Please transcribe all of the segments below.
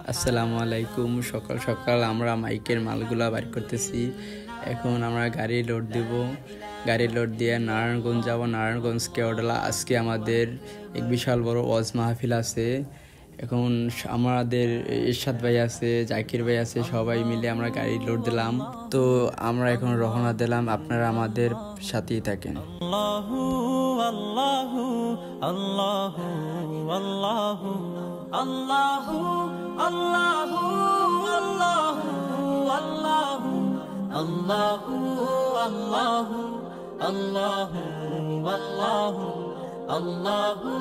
আসসালামু আলাইকুম। সকাল সকাল আমরা মাইকের মালগুলা বাইর করতেছি। এখন আমরা গাড়ি লোড দেব। গাড়ি লোড দিয়ে নারায়ণগঞ্জ যাব। নারায়ণগঞ্জ কেওড়ালা আজকে আমাদের এক বিশাল বড় ওয়াজ মাহফিল আছে। এখন আমাদের ইরশাদ ভাই আছে, জাকির ভাই আছে, সবাই মিলে আমরা গাড়ি লোড দিলাম। তো আমরা এখন রওনা দিলাম, আপনারা আমাদের সাথেই থাকেন। আল্লাহু আল্লাহু আল্লাহু আল্লাহু আল্লাহু আল্লাহু আল্লাহু আল্লাহু আল্লাহু আল্লাহু আল্লাহু আল্লাহু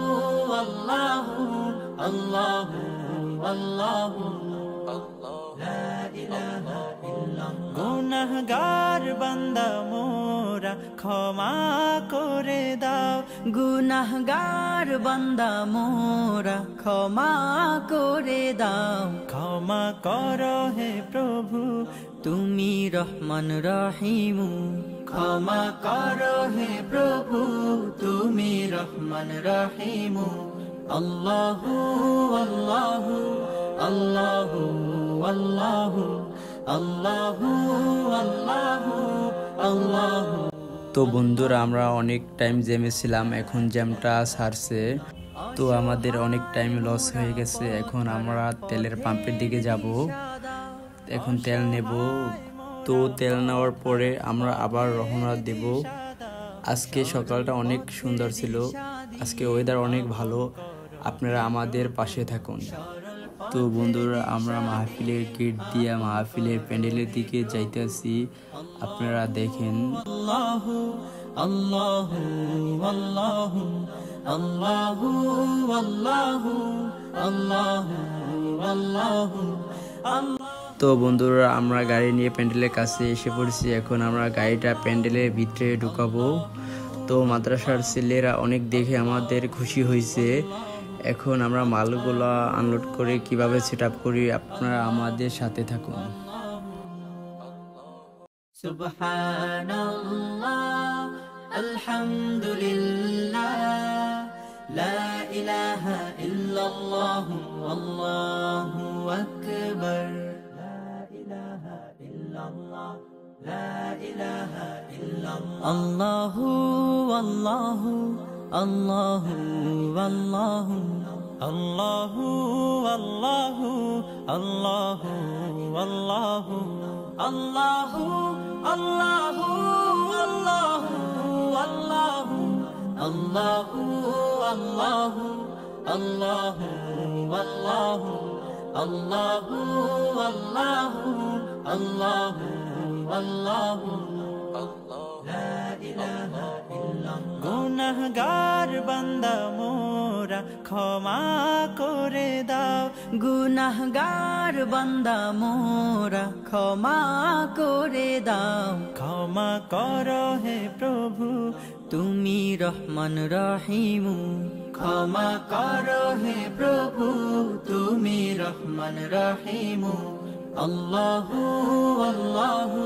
আল্লাহু আল্লাহু আল্লাহু লা ইলাহা ইল্লাল্লাহ। গুনাহগার বান্দা মোরা ক্ষমা করে দাও, গুনাহগার বান্দা মোরা ক্ষমা করে দাও। ক্ষমা করো হে প্রভু তুমি রহমান রহিম, ক্ষমা করো হে প্রভু তুমি রহমান রহিম। আল্লাহু আল্লাহু আল্লাহু আল্লাহু আল্লাহু আল্লাহু আল্লাহু। তো বন্ধুরা, আমরা অনেক টাইম জ্যামে ছিলাম, এখন জ্যামটা ছাড়ছে। তো আমাদের অনেক টাইম লস হয়ে গেছে। এখন আমরা তেলের পাম্পের দিকে যাব, এখন তেল নেব। তো তেল নেওয়ার পরে আমরা আবার রওনা দেব। আজকে সকালটা অনেক সুন্দর ছিল, আজকে ওয়েদার অনেক ভালো, আপনারা আমাদের পাশে থাকুন। তো বন্ধুরা, আমরা মাহফিলের গেট দিয়ে মাহফিলের প্যান্ডেলের দিকে যাইতেছি, আপনারা দেখেন। আল্লাহু আল্লাহু আল্লাহু আল্লাহু আল্লাহু আল্লাহু আল্লাহু। তো বন্ধুরা, আমরা গাড়ি নিয়ে প্যান্ডেলের কাছে এসে পড়ছি। এখন আমরা গাড়িটা প্যান্ডেলের ভিতরে ঢুকাবো। তো মাদ্রাসার ছেলেরা অনেক দেখে আমাদের খুশি হয়েছে। এখন আমরা মালগুলা আনলোড করে কিভাবে সেট আপ করি, আপনারা আমাদের সাথে থাকুন। সুবহানাল্লাহ আলহামদুলিল্লাহ লা ইলাহা ইল্লাল্লাহ আল্লাহু আকবার। লা ইলাহা ইল্লাল্লাহ লা ইলাহা ইল্লাল্লাহ। আল্লাহু আল্লাহু আল্লাহু আল্লাহু আল্লাহু আল্লাহু আল্লাহু আল্লাহু আল্লাহু আল্লাহু আল্লাহু আল্লাহু আল্লাহু আল্লাহু আল্লাহু আল্লাহু আল্লাহু আল্লাহু আল্লাহু লা ইলাহা ইল্লাল্লাহ। গুনাহগার বান্দা মোরা ক্ষমা করে দাও, গুনাহগার বান্দা মোরা ক্ষমা করে দাও। ক্ষমা করো হে প্রভু তুমি রহমান রহিম, ক্ষমা করো হে প্রভু তুমি রহমান রহিম। আল্লাহু আল্লাহু